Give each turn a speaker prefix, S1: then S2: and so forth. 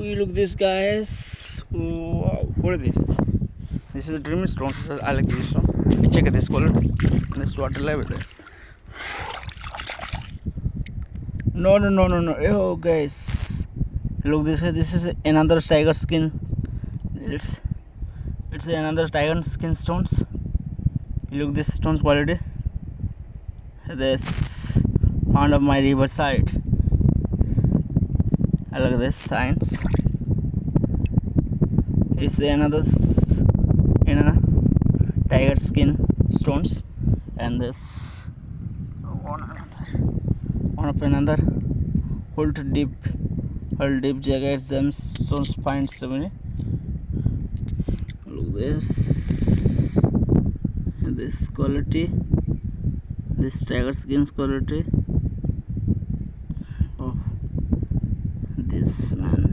S1: We look this guys. Wow, what is this? This is a dream stone. I like this stone. Check this quality. This water level. This. No. Oh guys, look this way. This is another tiger skin. It's another tiger skin stones. Look this stones quality. This found of my river side. I look this signs. It's another tiger skin stones, and this one of another hold deep jagged gemstones finds seven. Look this quality, this tiger skins quality. Oh, this man.